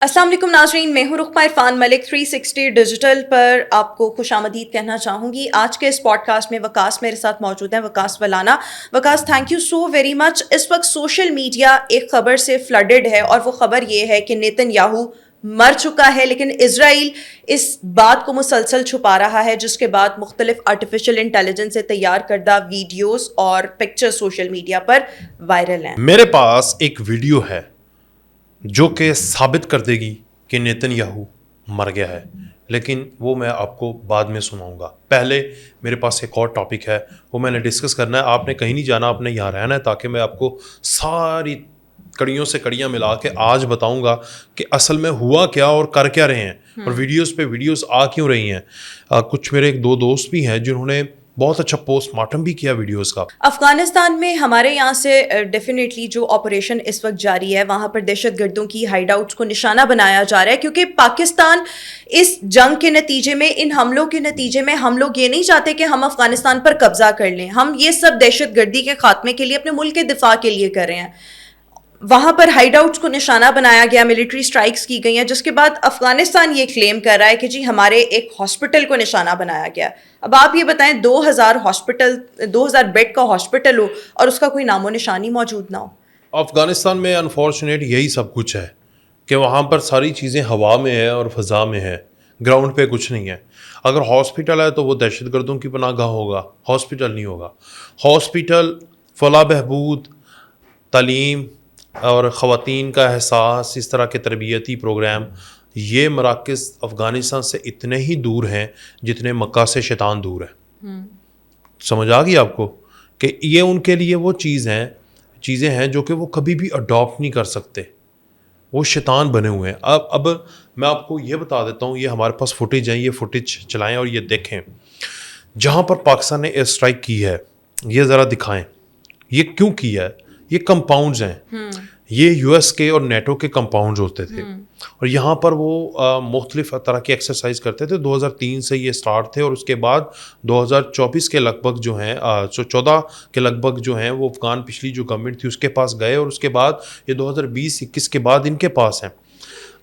السلام علیکم ناظرین، میں ہوں رقمہ عرفان ملک 360 ڈیجیٹل پر آپ کو خوش آمدید کہنا چاہوں گی۔ آج کے اس پوڈ کاسٹ میں وکاس میرے ساتھ موجود ہیں، Vikas Walana. Vikas, thank you so very much. اس وقت سوشل میڈیا ایک خبر سے فلڈڈ ہے، اور وہ خبر یہ ہے کہ نیتن یاہو مر چکا ہے، لیکن اسرائیل اس بات کو مسلسل چھپا رہا ہے، جس کے بعد مختلف آرٹیفیشل انٹیلیجنس سے تیار کردہ ویڈیوز اور پکچر سوشل میڈیا پر وائرل ہیں۔ میرے پاس ایک ویڈیو ہے جو کہ ثابت کر دے گی کہ نیتن یاہو مر گیا ہے، لیکن وہ میں آپ کو بعد میں سناؤں گا۔ پہلے میرے پاس ایک اور ٹاپک ہے، وہ میں نے ڈسکس کرنا ہے۔ آپ نے کہیں نہیں جانا، آپ نے یہاں رہنا ہے، تاکہ میں آپ کو ساری کڑیوں سے کڑیاں ملا کے آج بتاؤں گا کہ اصل میں ہوا کیا اور کر کیا رہے ہیں، اور ویڈیوز پہ ویڈیوز آ کیوں رہی ہیں۔ کچھ میرے ایک دو دوست بھی ہیں جنہوں نے بہت اچھا پوسٹ مارٹم بھی کیا ویڈیوز کا۔ افغانستان میں ہمارے یہاں سے ڈیفینیٹلی جو آپریشن اس وقت جاری ہے، وہاں پر دہشت گردوں کی ہائیڈ آؤٹس کو نشانہ بنایا جا رہا ہے، کیونکہ پاکستان اس جنگ کے نتیجے میں، ان حملوں کے نتیجے میں، ہم لوگ یہ نہیں چاہتے کہ ہم افغانستان پر قبضہ کر لیں۔ ہم یہ سب دہشت گردی کے خاتمے کے لیے، اپنے ملک کے دفاع کے لیے کر رہے ہیں۔ وہاں پر ہائیڈ آؤٹس کو نشانہ بنایا گیا، ملٹری سٹرائکس کی گئی ہیں، جس کے بعد افغانستان یہ کلیم کر رہا ہے کہ جی ہمارے ایک ہاسپٹل کو نشانہ بنایا گیا۔ اب آپ یہ بتائیں، 2000 بیڈ کا ہاسپٹل ہو اور اس کا کوئی نام و نشانی موجود نہ ہو۔ افغانستان میں انفارچونیٹ یہی سب کچھ ہے کہ وہاں پر ساری چیزیں ہوا میں ہے اور فضا میں ہے، گراؤنڈ پہ کچھ نہیں ہے۔ اگر ہاسپٹل ہے تو وہ دہشت گردوں کی پناہ گاہ ہوگا، ہاسپٹل نہیں ہوگا۔ ہاسپٹل، فلاح بہبود، تعلیم اور خواتین کا احساس، اس طرح کے تربیتی پروگرام، یہ مراکز افغانستان سے اتنے ہی دور ہیں جتنے مکہ سے شیطان دور ہے۔ سمجھ آ گئی آپ کو کہ یہ ان کے لیے وہ چیزیں ہیں جو کہ وہ کبھی بھی اڈاپٹ نہیں کر سکتے، وہ شیطان بنے ہوئے ہیں۔ اب میں آپ کو یہ بتا دیتا ہوں، یہ ہمارے پاس فوٹیج ہے، یہ فوٹیج چلائیں اور یہ دیکھیں جہاں پر پاکستان نے ایئر اسٹرائک کی ہے، یہ ذرا دکھائیں یہ کیوں کی ہے۔ یہ کمپاؤنڈز ہیں، یہ یو ایس کے اور نیٹو کے کمپاؤنڈز ہوتے تھے، اور یہاں پر وہ مختلف طرح کی ایکسرسائز کرتے تھے۔ 2003 سے یہ سٹارٹ تھے، اور اس کے بعد 2024 کے لگ بھگ جو ہیں 14 کے لگ بھگ جو ہیں وہ افغان پچھلی جو گورنمنٹ تھی اس کے پاس گئے، اور اس کے بعد یہ 2020-21 کے بعد ان کے پاس ہیں۔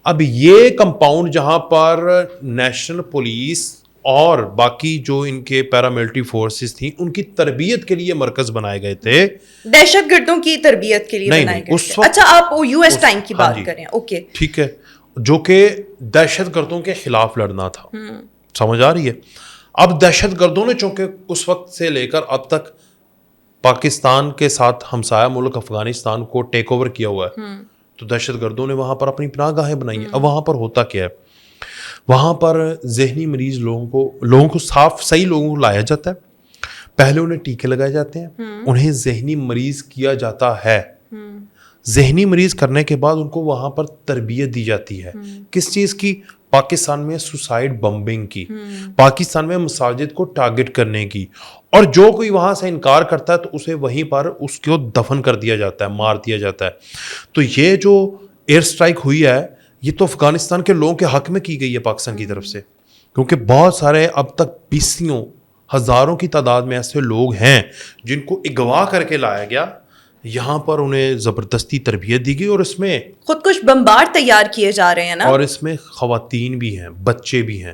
اب یہ کمپاؤنڈ جہاں پر نیشنل پولیس اور باقی جو ان کے پیراملٹری فورسز تھیں ان کی تربیت کے لیے مرکز بنائے گئے تھے، دہشت گردوں کی تربیت کے لیے بنائے گئے تھے۔ اچھا، آپ یو ایس ٹائم کی بات کریں، اوکے ٹھیک ہے، جو کہ دہشت گردوں کے خلاف لڑنا تھا۔ سمجھ آ رہی ہے؟ اب دہشت گردوں نے چونکہ اس وقت سے لے کر اب تک پاکستان کے ساتھ ہمسایہ ملک افغانستان کو ٹیک اوور کیا ہوا ہے، تو دہشت گردوں نے وہاں پر اپنی پناہ گاہیں بنائی ہیں۔ اب وہاں پر ہوتا کیا ہے، وہاں پر ذہنی مریض لوگوں کو صحیح لوگوں کو لایا جاتا ہے، پہلے انہیں ٹیکے لگائے جاتے ہیں، انہیں ذہنی مریض کیا جاتا ہے۔ ذہنی مریض کرنے کے بعد ان کو وہاں پر تربیت دی جاتی ہے، کس چیز کی؟ پاکستان میں سوسائڈ بمبنگ کی، پاکستان میں مساجد کو ٹارگٹ کرنے کی، اور جو کوئی وہاں سے انکار کرتا ہے تو اسے وہیں پر اس کو دفن کر دیا جاتا ہے، مار دیا جاتا ہے۔ تو یہ جو ایئر سٹرائک ہوئی ہے یہ تو افغانستان کے لوگوں کے حق میں کی گئی ہے پاکستان کی طرف سے، کیونکہ بہت سارے اب تک 20 ہزاروں کی تعداد میں ایسے لوگ ہیں جن کو اغوا کر کے لایا گیا، یہاں پر انہیں زبردستی تربیت دی گئی، اور اس میں خودکش بمبار تیار کیے جا رہے ہیں نا، اور اس میں خواتین بھی ہیں، بچے بھی ہیں،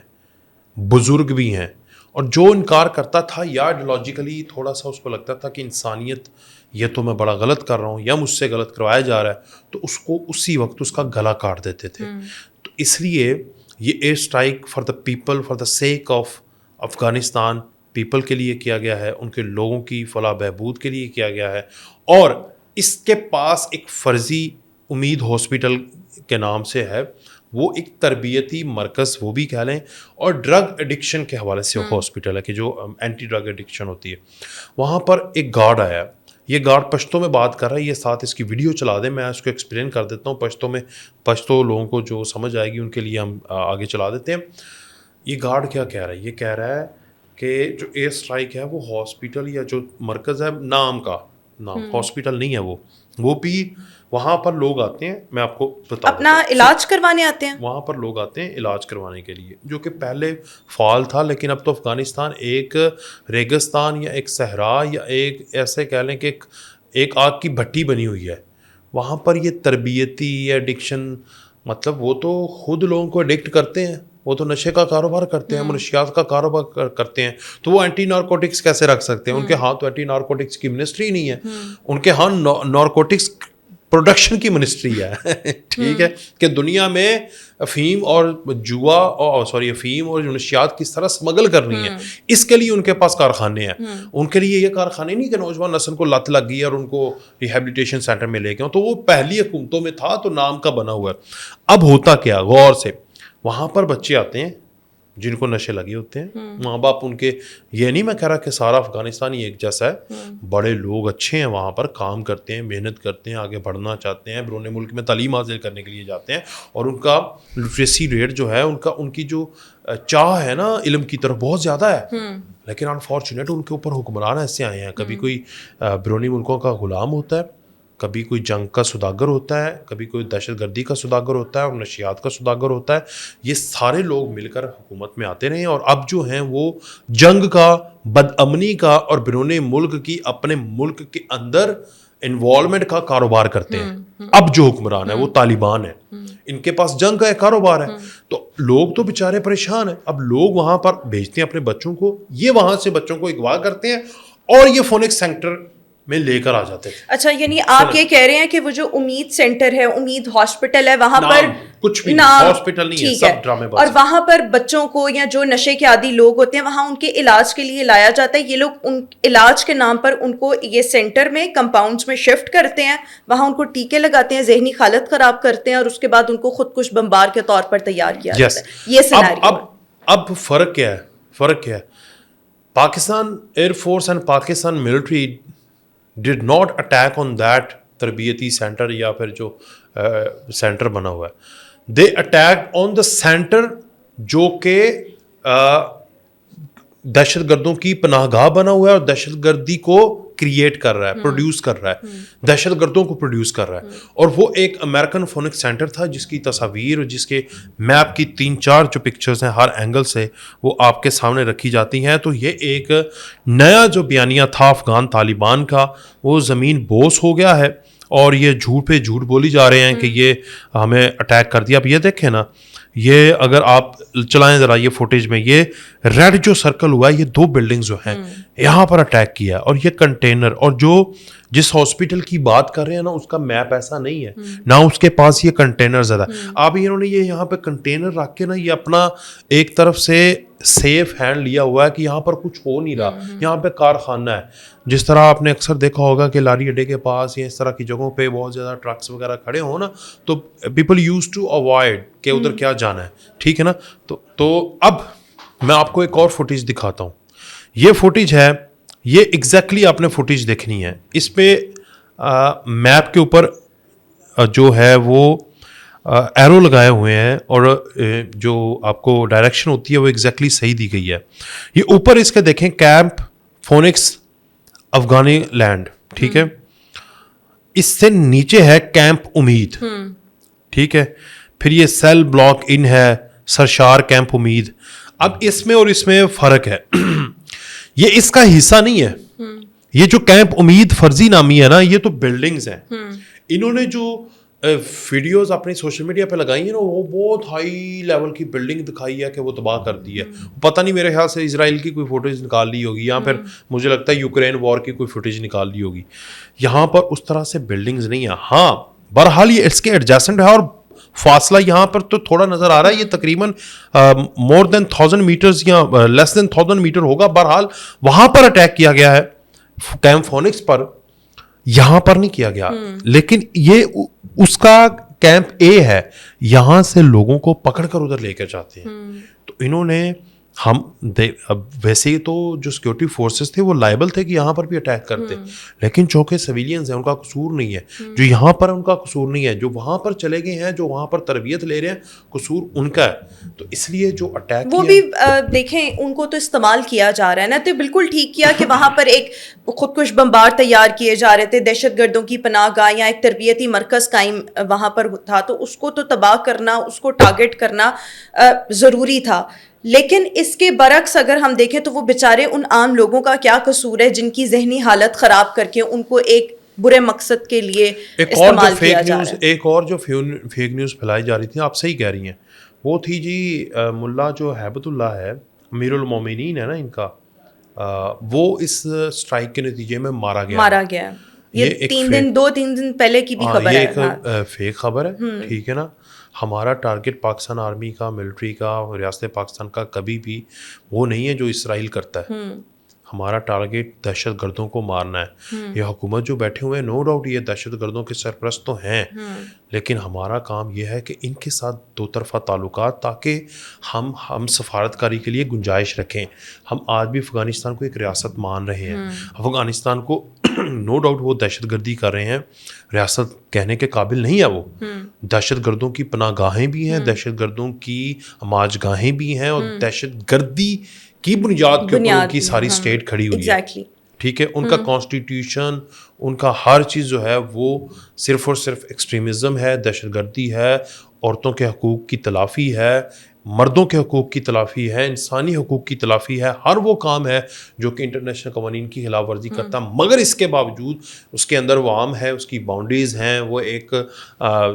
بزرگ بھی ہیں، اور جو انکار کرتا تھا یا آئیڈیالوجیکلی تھوڑا سا اس کو لگتا تھا کہ انسانیت یہ تو میں بڑا غلط کر رہا ہوں یا مجھ سے غلط کروایا جا رہا ہے، تو اس کو اسی وقت اس کا گلا کاٹ دیتے تھے۔ تو اس لیے یہ air strike for the people, for the sake of Afghanistan people کے لیے کیا گیا ہے، ان کے لوگوں کی فلاح بہبود کے لیے کیا گیا ہے، اور اس کے پاس ایک فرضی امید ہاسپٹل کے نام سے ہے، وہ ایک تربیتی مرکز وہ بھی کہہ لیں، اور ڈرگ ایڈکشن کے حوالے سے ہاسپٹل ہے کہ جو اینٹی ڈرگ ایڈکشن ہوتی ہے۔ وہاں پر ایک گارڈ آیا، یہ گارڈ پشتو میں بات کر رہا ہے، یہ ساتھ اس کی ویڈیو چلا دیں، میں اس کو ایکسپلین کر دیتا ہوں پشتو میں، پشتو لوگوں کو جو سمجھ آئے گی ان کے لیے ہم آگے چلا دیتے ہیں۔ یہ گارڈ کیا کہہ رہا ہے؟ یہ کہہ رہا ہے کہ جو ایئر اسٹرائک ہے وہ ہاسپٹل یا جو مرکز ہے، نام ہاسپٹل نہیں ہے، وہ بھی وہاں پر لوگ آتے ہیں، میں آپ کو بتا اپنا علاج کروانے آتے ہیں، وہاں پر لوگ آتے ہیں علاج کروانے کے لیے، جو کہ پہلے فعال تھا، لیکن اب تو افغانستان ایک ریگستان یا ایک صحرا یا ایک ایسے کہہ لیں کہ ایک آگ کی بھٹی بنی ہوئی ہے۔ وہاں پر یہ تربیتی ایڈکشن مطلب وہ تو خود لوگوں کو ایڈکٹ کرتے ہیں, وہ تو نشے کا کاروبار کرتے ہیں, منشیات کا کاروبار کرتے ہیں, تو وہ اینٹی نارکوٹکس کیسے رکھ سکتے ہیں؟ ان کے ہاں تو اینٹی نارکوٹکس کی منسٹری نہیں ہے, ان کے ہاں نارکوٹکس پروڈکشن کی منسٹری ہے. ٹھیک ہے, کہ دنیا میں افیم اور افیم اور منشیات کس طرح اسمگل کرنی ہے, اس کے لیے ان کے پاس کارخانے ہیں. ان کے لیے یہ کارخانے نہیں کہ نوجوان نسل کو لت لگ گئی اور ان کو ریہیبلیٹیشن سینٹر میں لے گئے, تو وہ پہلی حکومتوں میں تھا تو نام کا بنا ہوا ہے. اب ہوتا کیا, غور سے وہاں پر بچے آتے ہیں جن کو نشے لگے ہوتے ہیں, ماں باپ ان کے, یہ نہیں میں کہہ رہا کہ سارا افغانستان ہی ایک جیسا ہے, بڑے لوگ اچھے ہیں وہاں پر, کام کرتے ہیں, محنت کرتے ہیں, آگے بڑھنا چاہتے ہیں, بیرون ملک میں تعلیم حاصل کرنے کے لیے جاتے ہیں, اور ان کا لٹریسی ریٹ جو ہے, ان کی جو چاہ ہے نا علم کی طرف بہت زیادہ ہے. لیکن انفارچونیٹ ان کے اوپر حکمران ایسے آئے ہیں, کبھی کوئی بیرونی ملکوں کا غلام ہوتا ہے, کبھی کوئی جنگ کا سوداگر ہوتا ہے, کبھی کوئی دہشت گردی کا سوداگر ہوتا ہے, اور نشیات کا سوداگر ہوتا ہے. یہ سارے لوگ مل کر حکومت میں آتے رہے, اور اب جو ہیں وہ جنگ کا, بد امنی کا, اور بیرون ملک کی اپنے ملک کے اندر انوالومنٹ کا کاروبار کرتے ہیں. اب جو حکمران ہے وہ طالبان ہے, ان کے پاس جنگ کا ایک کاروبار ہے, تو لوگ تو بیچارے پریشان ہیں. اب لوگ وہاں پر بھیجتے ہیں اپنے بچوں کو, یہ وہاں سے بچوں کو اغوا کرتے ہیں اور یہ فونکس سینٹر میں لے کر آ جاتے ہیں. اچھا, یعنی آپ یہ کہہ رہے ہیں کہ وہ جو امید سینٹر ہے, امید ہاسپٹل ہے, وہاں پر کچھ بھی ہاسپٹل نہیں ہے, سب ڈرامے باز, اور وہاں پر بچوں کو یا جو نشے کے عادی لوگ ہوتے ہیں وہاں ان کے علاج کے لیے لایا جاتا ہے. یہ لوگ ان علاج کے نام پر ان کو یہ سینٹر میں کمپاؤنڈز میں شفٹ کرتے ہیں, وہاں ان کو ٹیکے لگاتے ہیں, ذہنی حالت خراب کرتے ہیں, اور اس کے بعد ان کو خودکش بمبار کے طور پر تیار کیا جاتا ہے. یہ سیناریو. اب فرق کیا ہے, Pakistan air force and Pakistan military did not attack on that تربیتی سینٹر یا پھر جو سینٹر بنا ہوا ہے. they attacked on the center جو کہ دہشت گردوں کی پناہ گاہ بنا ہوا ہے, اور دہشت گردی کو کریٹ کر رہا ہے, پروڈیوس کر رہا ہے, دہشت گردوں کو پروڈیوس کر رہا ہے. اور وہ ایک امریکن فونک سینٹر تھا جس کی تصاویر اور جس کے میپ کی 3-4 جو پکچرز ہیں ہر اینگل سے وہ آپ کے سامنے رکھی جاتی ہیں. تو یہ ایک نیا جو بیانیہ تھا افغان طالبان کا, وہ زمین بوس ہو گیا ہے, اور یہ جھوٹ پہ جھوٹ بولی جا رہے ہیں کہ یہ ہمیں اٹیک کر دیا. اب یہ دیکھیں نا, یہ اگر آپ چلائیں ذرا یہ فوٹیج میں, یہ ریڈ جو سرکل ہوا ہے, یہ 2 بلڈنگز جو ہیں یہاں پر اٹیک کیا, اور یہ کنٹینر, اور جو جس ہاسپٹل کی بات کر رہے ہیں نا اس کا میپ ایسا نہیں ہے, نہ اس کے پاس یہ کنٹینر زیادہ. اب انہوں نے یہ یہاں پہ کنٹینر رکھ کے نا یہ اپنا ایک طرف سے سیف ہینڈ لیا ہوا ہے کہ یہاں پر کچھ ہو نہیں رہا, یہاں پہ کارخانہ ہے. جس طرح آپ نے اکثر دیکھا ہوگا کہ لاری اڈے کے پاس یا اس طرح کی جگہوں پہ بہت زیادہ ٹرکس وغیرہ کھڑے ہوں نا, تو پیپل یوز ٹو اوائڈ کہ ادھر کیا جانا ہے. ٹھیک ہے نا, تو اب میں آپ کو ایک اور فوٹیج دکھاتا ہوں. یہ فوٹیج ہے, یہ ایگزیکٹلی آپ نے فوٹیج دیکھنی ہے. اس پہ میپ کے اوپر جو ہے وہ ایرو لگائے ہوئے ہیں, اور جو آپ کو ڈائریکشن ہوتی ہے وہ ایگزیکٹلی صحیح دی گئی ہے. یہ اوپر اس کے دیکھیں, کیمپ فونکس افغانی لینڈ, ٹھیک ہے. اس سے نیچے ہے کیمپ امید, ٹھیک ہے. پھر یہ سیل بلاک ان ہے, سرشار کیمپ امید. اب اس میں اور اس میں فرق ہے, یہ اس کا حصہ نہیں ہے. یہ جو کیمپ امید فرضی نامی ہے نا, یہ تو بلڈنگز ہیں. انہوں نے جو ویڈیوز اپنی سوشل میڈیا پہ لگائی ہیں نا, وہ بہت ہائی لیول کی بلڈنگ دکھائی ہے کہ وہ تباہ کر دی ہے. پتہ نہیں, میرے خیال سے اسرائیل کی کوئی فوٹیج نکال لی ہوگی, یا پھر مجھے لگتا ہے یوکرین وار کی کوئی فوٹیج نکال لی ہوگی. یہاں پر اس طرح سے بلڈنگز نہیں ہیں. ہاں بہرحال یہ اس کے ایڈجسٹنٹ ہے, اور فاصلہ یہاں پر تو تھوڑا نظر آ رہا ہے, یہ تقریباً مور دین 1000 میٹرز یا لیس دین 1000 میٹر ہوگا. بہرحال وہاں پر اٹیک کیا گیا ہے کیمپ فونکس پر, یہاں پر نہیں کیا گیا. لیکن یہ اس کا کیمپ اے ہے, یہاں سے لوگوں کو پکڑ کر ادھر لے کر جاتے ہیں. تو انہوں نے ویسے ہی تو جو سیکورٹی فورسز تھے وہ لائبل تھے کہ یہاں پر بھی اٹیک کرتے, لیکن چونکہ سویلینز ہیں ان کا قصور نہیں ہے. جو یہاں پر ان کا قصور نہیں ہے, جو وہاں پر چلے گئے ہیں, جو وہاں پر تربیت لے رہے ہیں, قصور ان کا ہے. تو اس لیے جو اٹیک وہ بھی دیکھیں ان کو تو استعمال کیا جا رہا ہے نا, تو بالکل ٹھیک کیا کہ وہاں پر ایک خودکش بمبار تیار کیے جا رہے تھے, دہشت گردوں کی پناہ گاہ یا ایک تربیتی مرکز قائم وہاں پر تھا, تو اس کو تو تباہ کرنا, اس کو ٹارگٹ کرنا ضروری تھا. لیکن اس کے برعکس اگر ہم دیکھیں تو وہ بیچارے ان عام لوگوں کا کیا قصور ہے جن کی ذہنی حالت خراب کر کے ان کو ایک برے مقصد کے لیے ایک استعمال کیا جا رہا ہے. ایک اور جو فیک نیوز پھیلائی جا رہی تھی, آپ صحیح کہہ رہی ہیں, وہ تھی جی ملا جو ہیبت اللہ ہے, امیر المومنین ہے نا ان کا, وہ اس اسٹرائک کے نتیجے میں مارا گیا. یہ 2-3 دن پہلے کی بھی خبر ہے. یہ ایک فیک خبر ہے, ٹھیک ہے نا. ہمارا ٹارگٹ پاکستان آرمی کا, ملٹری کا, ریاست پاکستان کا کبھی بھی وہ نہیں ہے جو اسرائیل کرتا ہے. ہمارا ٹارگٹ دہشت گردوں کو مارنا ہے. یہ حکومت جو بیٹھے ہوئے ہیں, نو ڈاؤٹ یہ دہشت گردوں کے سرپرست تو ہیں, لیکن ہمارا کام یہ ہے کہ ان کے ساتھ دو طرفہ تعلقات, تاکہ ہم سفارتکاری کے لیے گنجائش رکھیں. ہم آج بھی افغانستان کو ایک ریاست مان رہے ہیں. افغانستان کو نو ڈاؤٹ وہ دہشت گردی کر رہے ہیں, ریاست کہنے کے قابل نہیں ہے وہ. دہشت گردوں کی پناہ گاہیں بھی ہیں, دہشت گردوں کی ماج گاہیں بھی ہیں, اور دہشت گردی کی بنیاد کے اوپر ان کی ساری اسٹیٹ کھڑی ہوئی ہے. ٹھیک ہے, ان کا کانسٹیٹیوشن, ان کا ہر چیز جو ہے وہ صرف اور صرف ایکسٹریمزم ہے, دہشت گردی ہے, عورتوں کے حقوق کی تلافی ہے, مردوں کے حقوق کی تلافی ہے, انسانی حقوق کی تلافی ہے. ہر وہ کام ہے جو کہ انٹرنیشنل قوانین کی خلاف ورزی کرتا ہے, مگر اس کے باوجود اس کے اندر وہ عام ہے, اس کی باؤنڈریز ہیں. وہ ایک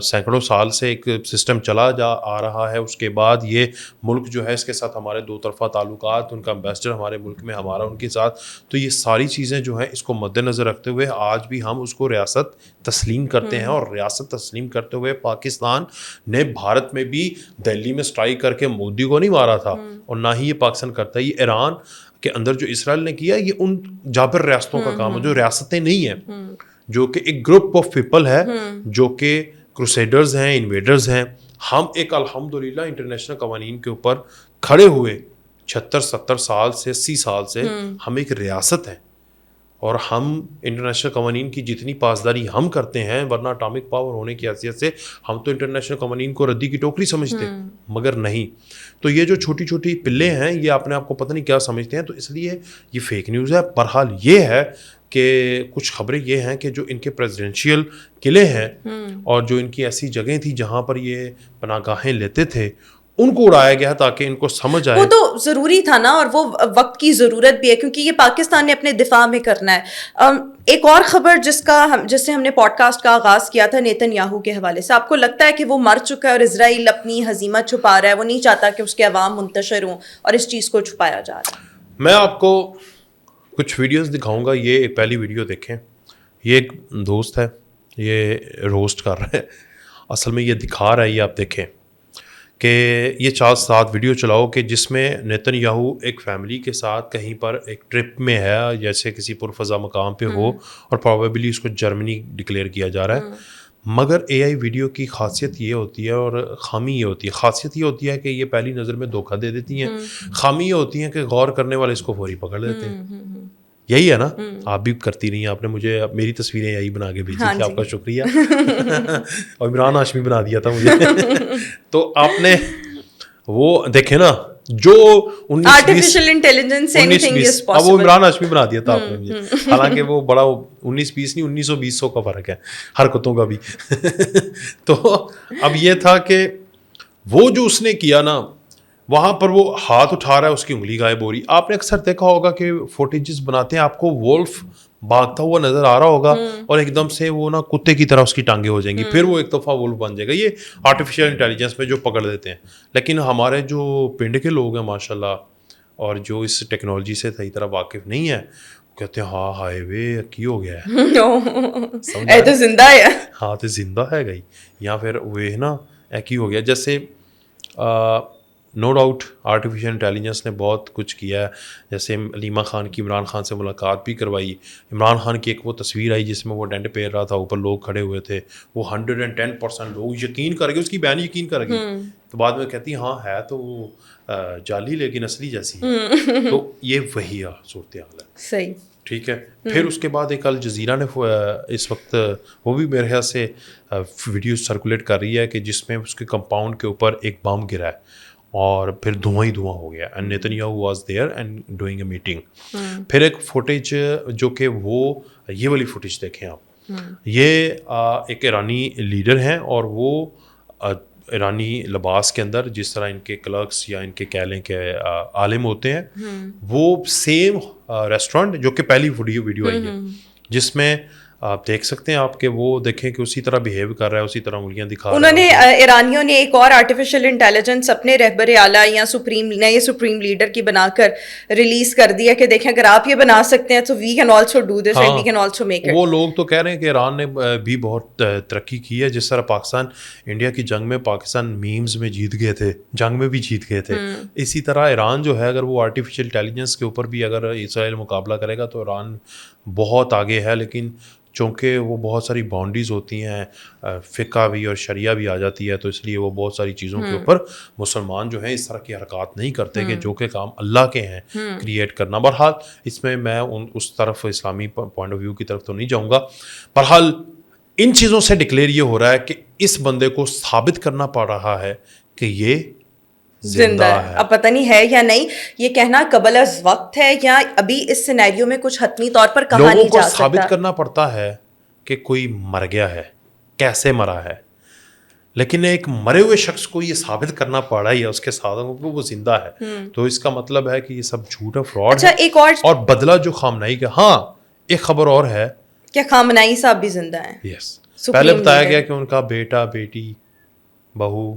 سینکڑوں سال سے ایک سسٹم چلا آ رہا ہے. اس کے بعد یہ ملک جو ہے, اس کے ساتھ ہمارے دو طرفہ تعلقات, ان کا امبیسڈر ہمارے ملک میں, ہمارا ان کے ساتھ, تو یہ ساری چیزیں جو ہیں اس کو مد نظر رکھتے ہوئے آج بھی ہم اس کو ریاست تسلیم کرتے ہیں. اور ریاست تسلیم کرتے ہوئے پاکستان نے بھارت میں بھی دہلی میں اسٹرائک کر کہ مودی کو نہیں مارا تھا, اور نہ ہی یہ پاکستان کرتا ہے. یہ ایران کے اندر جو اسرائیل نے کیا, یہ ان جابر ریاستوں کا کام ہے جو ریاستیں نہیں ہیں, جو کہ ایک گروپ آف پیپل ہے جو کہ کروسیڈرز ہیں, انویڈرز ہیں. ہم ایک الحمدللہ انٹرنیشنل قوانین کے اوپر کھڑے ہوئے 76-70 سال سے 80 سال سے ہم ایک ریاست ہیں, اور ہم انٹرنیشنل قوانین کی جتنی پاسداری ہم کرتے ہیں, ورنہ اٹامک پاور ہونے کی حیثیت سے ہم تو انٹرنیشنل قوانین کو ردی کی ٹوکری سمجھتے, مگر نہیں. تو یہ جو چھوٹی چھوٹی پلے ہیں, یہ اپنے آپ کو پتہ نہیں کیا سمجھتے ہیں, تو اس لیے یہ فیک نیوز ہے. بہرحال یہ ہے کہ کچھ خبریں یہ ہیں کہ جو ان کے پریزیڈنشیل قلعے ہیں, اور جو ان کی ایسی جگہیں تھیں جہاں پر یہ پناہ گاہیں لیتے تھے, ان کو اڑایا گیا تاکہ ان کو سمجھ آئے. وہ تو ضروری تھا نا, اور وہ وقت کی ضرورت بھی ہے, کیونکہ یہ پاکستان نے اپنے دفاع میں کرنا ہے. ایک اور خبر جس سے ہم نے پوڈ کاسٹ کا آغاز کیا تھا, نیتن یاہو کے حوالے سے, آپ کو لگتا ہے کہ وہ مر چکا ہے اور اسرائیل اپنی ہزیمت چھپا رہا ہے, وہ نہیں چاہتا کہ اس کے عوام منتشر ہوں اور اس چیز کو چھپایا جا رہا ہے؟ میں آپ کو کچھ ویڈیوز دکھاؤں گا. یہ ایک پہلی ویڈیو دیکھیں. یہ ایک دوست ہے, یہ روسٹ کر رہا ہے, اصل میں یہ دکھا رہا ہے, یہ آپ دیکھیں کہ یہ 4-7 ویڈیو چلاؤ کہ جس میں نیتن یاہو ایک فیملی کے ساتھ کہیں پر ایک ٹرپ میں ہے, جیسے کسی پرفضا مقام پہ ہو, اور پروبیبلی اس کو جرمنی ڈکلیئر کیا جا رہا ہے. مگر اے آئی ویڈیو کی خاصیت یہ ہوتی ہے, اور خامی یہ ہوتی ہے. خاصیت یہ ہوتی ہے کہ یہ پہلی نظر میں دھوکہ دے دیتی ہیں, خامی یہ ہوتی ہے کہ غور کرنے والے اس کو فوری پکڑ لیتے ہیں. یہی ہے نا, آپ بھی کرتی رہی ہیں, آپ نے مجھے میری تصویریں یہی بنا کے بھیجی تھی, آپ کا شکریہ. اور عمران ہاشمی بنا دیا تھا مجھے. تو آپ نے وہ دیکھے نا, جو آرٹیفیشل انٹیلیجنس سے اینی تھنگ از پاسبل, اب وہ عمران ہاشمی بنا دیا تھا آپ نے مجھے. حالانکہ وہ بڑا 19-20 نہیں 1900-2000 کا فرق ہے حرکتوں کا بھی. تو اب یہ تھا کہ وہ جو اس نے کیا نا, وہاں پر وہ ہاتھ اٹھا رہا ہے, اس کی انگلی غائب ہو رہی. آپ نے اکثر دیکھا ہوگا کہ فوٹیجز بناتے ہیں, آپ کو وولف بھاگتا ہوا نظر آ رہا ہوگا, اور ایک دم سے وہ نا کتے کی طرح اس کی ٹانگیں ہو جائیں گی, پھر وہ ایک دفعہ وولف بن جائے گا. یہ آرٹیفیشیل انٹیلیجنس میں جو پکڑ دیتے ہیں. لیکن ہمارے جو پنڈ کے لوگ ہیں ماشاء اللہ, اور جو اس ٹیکنالوجی سے صحیح طرح واقف نہیں ہے, کہتے ہیں ہاں ہائے وے کی ہو گیا ہے, تو زندہ ہے, ہاں تو زندہ ہے گئی, یا پھر وہ نا ایک ہی ہو گیا. جیسے نو ڈاؤٹ آرٹیفیشیل انٹیلیجنس نے بہت کچھ کیا ہے. جیسے علیمہ خان کی عمران خان سے ملاقات بھی کروائی. عمران خان کی ایک وہ تصویر آئی جس میں وہ ڈنڈ پھیر رہا تھا, اوپر لوگ کھڑے ہوئے تھے, وہ 110% لوگ یقین کر گئے, اس کی بہن یقین کر گئی. تو بعد میں کہتی ہاں ہے تو وہ جعلی لیکن اصلی جیسی ہے. تو یہ وہی صورتحال ہے. صحیح, ٹھیک ہے. پھر اس کے بعد ایک الجزیرہ نے اس وقت وہ بھی میرے خیال سے ویڈیو سرکولیٹ کر رہی ہے کہ جس میں اس کے کمپاؤنڈ کے اوپر ایک بم گرا ہے, اور پھر دھواں ہی دھواں ہو گیا. And Nitin Yahoo was there and doing a meeting. پھر ایک فوٹیج جو کہ وہ یہ والی فوٹیج دیکھیں آپ, یہ ایک ایرانی لیڈر ہیں, اور وہ ایرانی لباس کے اندر جس طرح ان کے کلرکس یا ان کے کہہ لیں کہ عالم ہوتے ہیں, وہ سیم ریسٹورنٹ جو کہ پہلی ویڈیو آئی ہے جس میں آپ دیکھ سکتے ہیں آپ کہ وہ دیکھیں کہ اسی طرح بیہیو کر رہا ہے, اسی طرح انگلیاں دکھا رہا ہے. انہوں نے ایرانیوں نے ایک اور آرٹیفیشل انٹیلیجنس اپنے رہبر اعلیٰ یا نئے سپریم لیڈر کی بنا کر ریلیز کر دیا کہ دیکھیں اگر آپ یہ بنا سکتے ہیں تو we can also do this and we can also make it. وہ لوگ تو کہہ رہے ہیں کہ ایران نے بھی بہت ترقی کی ہے, جس طرح پاکستان انڈیا کی جنگ میں پاکستان میمز میں جیت گئے تھے, جنگ میں بھی جیت گئے تھے, اسی طرح ایران جو ہے اگر وہ آرٹیفیشل انٹیلیجنس کے اوپر بھی اگر اسرائیل مقابلہ کرے گا تو ایران بہت آگے ہے. لیکن چونکہ وہ بہت ساری باؤنڈریز ہوتی ہیں, فقہ بھی اور شریعہ بھی آ جاتی ہے, تو اس لیے وہ بہت ساری چیزوں کے اوپر مسلمان جو ہیں اس طرح کی حرکات نہیں کرتے کہ جو کہ کام اللہ کے ہیں کریٹ کرنا. بہرحال اس میں اس طرف اسلامی پوائنٹ آف ویو کی طرف تو نہیں جاؤں گا. بہرحال ان چیزوں سے ڈکلیئر یہ ہو رہا ہے کہ اس بندے کو ثابت کرنا پڑ رہا ہے کہ یہ زندہ ہے. اب پتہ نہیں ہے یا نہیں, یہ کہنا قبل از وقت ہے یا ابھی اس سینیریو میں کچھ حتمی طور پر کہا نہیں جا سکتا. لوگوں کو ثابت کرنا پڑتا ہے کہ کوئی مر گیا ہے, کیسے مرا ہے, لیکن ایک مرے ہوئے شخص کو یہ ثابت کرنا پڑا ہی ہے اس کے ساتھوں کو وہ زندہ ہے, تو اس کا مطلب ہے کہ یہ سب جھوٹ ہے, فراڈ ہے. ایک اور بدلہ جو خامنائی کا, ہاں ایک خبر اور ہے کہ خامنائی صاحب بھی زندہ ہیں. یس, پہلے بتایا گیا کہ ان کا بیٹا, بیٹی, بہو,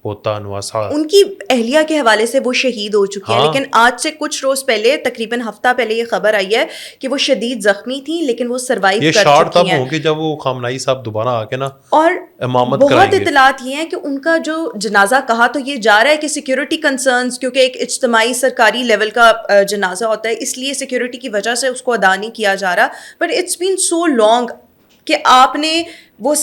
پوتا, نواسا, ان کی اہلیہ کے حوالے سے وہ شہید ہو چکی ہیں. لیکن آج سے کچھ روز پہلے, تقریباً ہفتہ پہلے یہ خبر آئی ہے کہ وہ شدید زخمی تھیں لیکن وہ سروائیو کر چکی ہیں. یہ شارٹ تب ہوں گے جب وہ خامنائی صاحب دوبارہ آ کے نا اور امامت بہت اطلاعات یہ ہیں کہ ان کا جو جنازہ کہا تو یہ جا رہا ہے کہ سیکیورٹی کنسرنز, کیونکہ ایک اجتماعی سرکاری لیول کا جنازہ ہوتا ہے, اس لیے سیکیورٹی کی وجہ سے اس کو ادا نہیں کیا جا رہا. But it's been so long کہ آپ نے وہ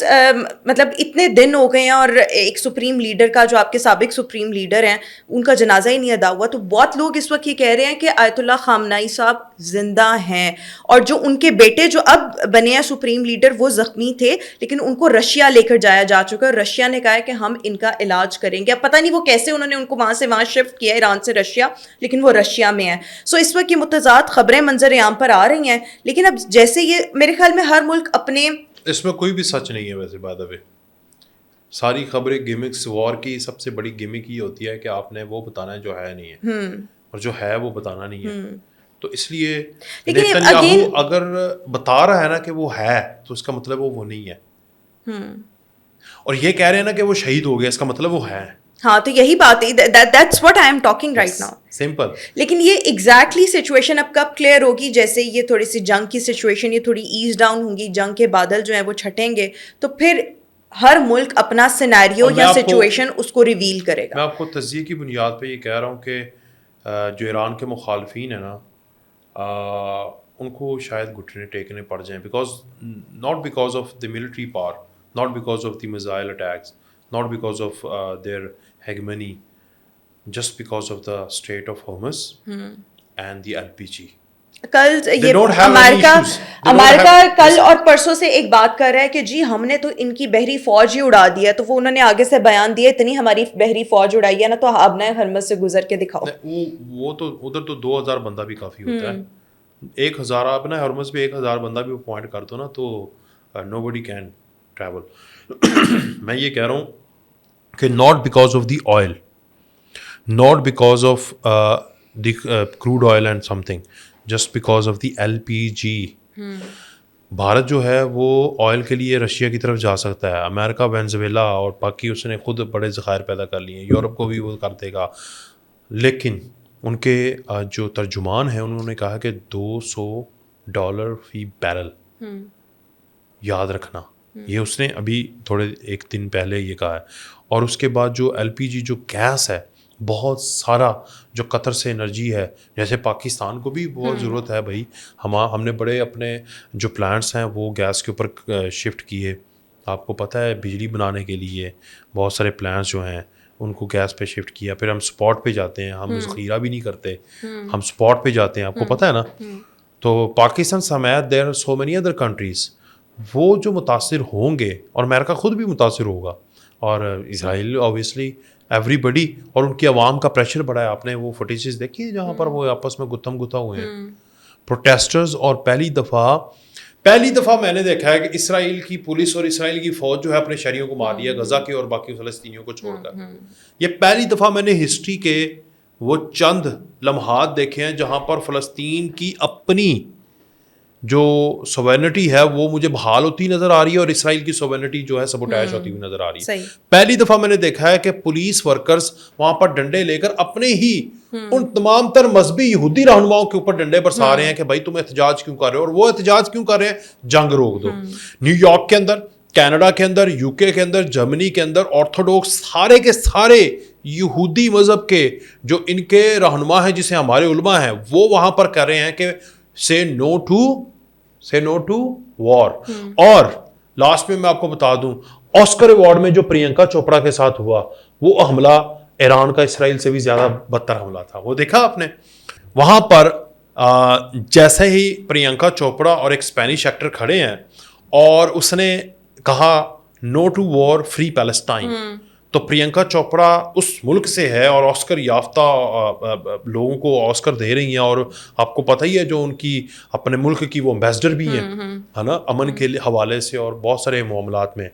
مطلب اتنے دن ہو گئے ہیں اور ایک سپریم لیڈر کا, جو آپ کے سابق سپریم لیڈر ہیں, ان کا جنازہ ہی نہیں ادا ہوا. تو بہت لوگ اس وقت یہ کہہ رہے ہیں کہ آیت اللہ خامنائی صاحب زندہ ہیں, اور جو ان کے بیٹے جو اب بنے ہیں سپریم لیڈر وہ زخمی تھے لیکن ان کو رشیا لے کر جایا جا چکا ہے. رشیا نے کہا ہے کہ ہم ان کا علاج کریں گے. اب پتہ نہیں وہ کیسے انہوں نے ان کو وہاں سے وہاں شفٹ کیا, ایران سے رشیا, لیکن وہ رشیا میں ہے. سو اس وقت یہ متضاد خبریں منظر عام پر آ رہی ہیں. لیکن اب جیسے یہ میرے خیال میں ہر ملک اپنے, اس میں کوئی بھی سچ نہیں ہے ویسے بات ہے, ساری خبریں گیمکس. وار کی سب سے بڑی گیمک یہ ہوتی ہے کہ آپ نے وہ بتانا ہے جو ہے نہیں ہے, اور جو ہے وہ بتانا نہیں ہے. تو اس لیے نیتن یاہو اگر بتا رہا ہے نا کہ وہ ہے تو اس کا مطلب وہ نہیں ہے, اور یہ کہہ رہے ہیں نا کہ وہ شہید ہو گیا, اس کا مطلب وہ ہے. ہاں تو یہی بات ہے, that's what I am talking right now. Simple. لیکن یہ ایگزیکٹلی سچویشن اب کب کلیئر ہوگی, جیسے یہ تھوڑی سی جنگ کی سچویشن یہ تھوڑی ایز ڈاؤن ہوں گی, جنگ کے بادل جو ہیں وہ چھٹیں گے, تو پھر ہر ملک اپنا سینیریو یا سچویشن اس کو ریویل کرے گا. میں آپ کو تجزیے کی بنیاد پہ یہ کہہ رہا ہوں کہ جو ایران کے مخالفین ہیں نا, ان کو شاید گھٹنے ٹیکنے پڑ جائیں, not because of the military power, not because of the missile attacks, not because of their hegemony, just because of the Strait of Hormuz and the LPG. کل یہ امریکہ کل اور پرسوں سے ایک بات کر رہا ہے کہ جی ہم نے تو ان کی بحری فوج ہی اڑا دی ہے, تو وہ انہوں نے آگے سے بیان دیا اتنی ہماری بحری فوج اڑائی ہے نا, تو اب نئے ہرمز سے گزر کے دکھاؤ. وہ تو ادھر تو 2000 بندہ بھی کافی ہوتا ہے, 1000 آپ نا ہرمز پہ 1000 بندہ بھی اپوائنٹ کر دو نا تو nobody can travel. میں یہ کہہ رہا ہوں کہ not because of the oil, not because of the crude oil and something, just because of the LPG. Bharat جو ہے وہ آئل کے لیے رشیا کی طرف جا سکتا ہے, امریکہ, وینزویلا اور باقی اس نے خود بڑے ذخائر پیدا کر لیے ہیں, یورپ کو بھی وہ کر دے گا. لیکن ان کے جو ترجمان ہیں انہوں نے کہا کہ $200 فی بیرل, یاد رکھنا, یہ اس نے ابھی تھوڑے ایک دن پہلے یہ کہا ہے. اور اس کے بعد جو LPG جو گیس ہے, بہت سارا جو قطر سے انرجی ہے, جیسے پاکستان کو بھی بہت ضرورت ہے بھائی, ہم نے بڑے اپنے جو پلانٹس ہیں وہ گیس کے اوپر شفٹ کیے. آپ کو پتہ ہے بجلی بنانے کے لیے بہت سارے پلانٹس جو ہیں ان کو گیس پہ شفٹ کیا. پھر ہم اسپاٹ پہ جاتے ہیں, ہم ذخیرہ بھی نہیں کرتے, ہم اسپاٹ پہ جاتے ہیں, آپ کو پتہ ہے نا. تو پاکستان سمیت there are so many other countries, وہ جو متاثر ہوں گے, اور امریکہ خود بھی متاثر ہوگا, اور اسرائیل اوبیسلی, ایوری بڈی, اور ان کی عوام کا پریشر بڑا ہے. آپ نے وہ فوٹیجز دیکھی جہاں پر وہ آپس میں گتھم گتھا ہوئے ہیں پروٹیسٹرز. اور پہلی دفعہ میں نے دیکھا ہے کہ اسرائیل کی پولیس اور اسرائیل کی فوج جو ہے اپنے شہریوں کو مار دیا, غزہ کے اور باقی فلسطینیوں کو چھوڑ کر. یہ پہلی دفعہ میں نے ہسٹری کے وہ چند لمحات دیکھے ہیں جہاں پر فلسطین کی اپنی جو سوورنٹی ہے وہ مجھے بحال ہوتی نظر آ رہی ہے اور اسرائیل کی سوورنٹی جو ہے سبوٹیج ہوتی ہوئی نظر آ رہی ہے. پہلی دفعہ میں نے دیکھا ہے کہ پولیس ورکرز وہاں پر ڈنڈے لے کر اپنے ہی ان تمام تر مذہبی یہودی رہنماؤں کے اوپر ڈنڈے برسا رہے ہیں کہ بھائی تم احتجاج کیوں کر رہے ہو, اور وہ احتجاج کیوں کر رہے ہیں, جنگ روک دو. نیو یارک کے اندر, کینیڈا کے اندر, یو کے اندر, جرمنی کے اندر آرتھوڈوکس سارے کے سارے یہودی مذہب کے جو ان کے رہنما ہیں جسے ہمارے علماء ہیں, وہ وہاں پر کر رہے ہیں کہ say no to war. اور لاسٹ میں آپ کو بتا دوں, آسکر ایوارڈ میں جو پرینکا چوپڑا کے ساتھ ہوا وہ حملہ ایران کا اسرائیل سے بھی زیادہ بدتر حملہ تھا. وہ دیکھا آپ نے وہاں پر جیسے ہی پرینکا چوپڑا اور ایک اسپینش ایکٹر کھڑے ہیں اور اس نے کہا نو ٹو وار فری پیلسٹائن, تو پرینکا چوپڑا اس ملک سے ہے اور آسکر یافتہ لوگوں کو آسکر دے رہی ہیں, اور آپ کو پتہ ہی ہے جو ان کی اپنے ملک کی وہ امبیسڈر بھی ہیں ہے نا, امن کے حوالے سے اور بہت سارے معاملات میں,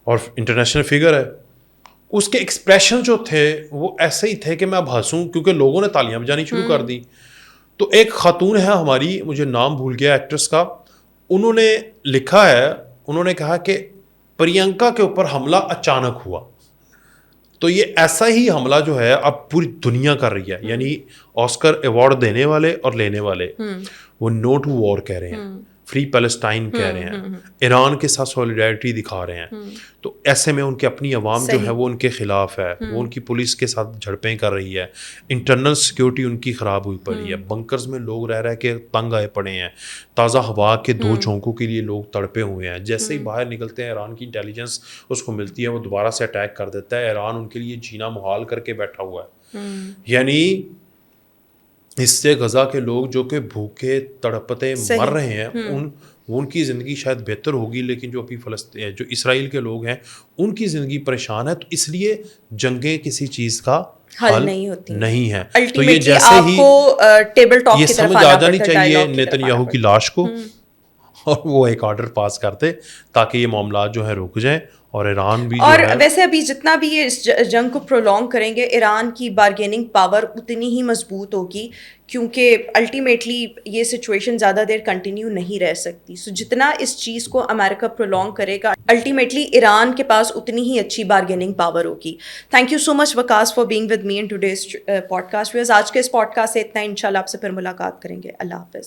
اور انٹرنیشنل فگر ہے. اس کے ایکسپریشن جو تھے وہ ایسے ہی تھے کہ میں اب ہنسوں, کیونکہ لوگوں نے تالیاں بجانی شروع کر دی. تو ایک خاتون ہے ہماری, مجھے نام بھول گیا ایکٹریس کا, انہوں نے لکھا ہے, انہوں نے کہا کہ پرینکا کے اوپر حملہ اچانک ہوا. تو یہ ایسا ہی حملہ جو ہے اب پوری دنیا کر رہی ہے, یعنی آسکر ایوارڈ دینے والے اور لینے والے وہ نو ٹو وار کہہ رہے ہیں, فری پیلسٹائن کہہ رہے ہیں, ایران کے ساتھ سولیڈیرٹی دکھا رہے ہیں. تو ایسے میں ان کے اپنی عوام جو ہے وہ ان کے خلاف ہے, وہ ان کی پولیس کے ساتھ جھڑپیں کر رہی ہے, انٹرنل سیکیورٹی ان کی خراب ہوئی پڑی ہے, بنکرز میں لوگ رہ کے تنگ آئے پڑے ہیں, تازہ ہوا کے 2 جھونکوں کے لیے لوگ تڑپے ہوئے ہیں. جیسے ہی باہر نکلتے ہیں ایران کی انٹیلیجنس اس کو ملتی ہے, وہ دوبارہ سے اٹیک کر دیتا ہے. ایران ان کے لیے جینا محال کر کے بیٹھا ہوا ہے. یعنی اس سے غزہ کے لوگ جو کہ بھوکے تڑپتے مر رہے ہیں ان کی زندگی شاید بہتر ہوگی, لیکن جو ابھی فلسطین جو اسرائیل کے لوگ ہیں ان کی زندگی پریشان ہے. تو اس لیے جنگیں کسی چیز کا حل نہیں ہے. تو یہ جیسے ہی یہ سمجھ آ جانی چاہیے نیتن یاہو کی لاش کو, اور وہ ایک آرڈر پاس کرتے تاکہ یہ معاملات جو ہے رک جائیں, اور ایران بھی اور ویسے ابھی جتنا بھی یہ اس جنگ کو پرولونگ کریں گے, ایران کی بارگیننگ پاور اتنی ہی مضبوط ہوگی, کیونکہ الٹیمیٹلی یہ سچویشن زیادہ دیر کنٹینیو نہیں رہ سکتی. سو جتنا اس چیز کو امریکہ پرولونگ کرے گا, الٹیمیٹلی ایران کے پاس اتنی ہی اچھی بارگیننگ پاور ہوگی. Thank you so much Vikas for being with me in today's podcast. آج کے اس پوڈ کاسٹ سے اتنا, انشاءاللہ آپ سے پھر ملاقات کریں گے. اللہ حافظ.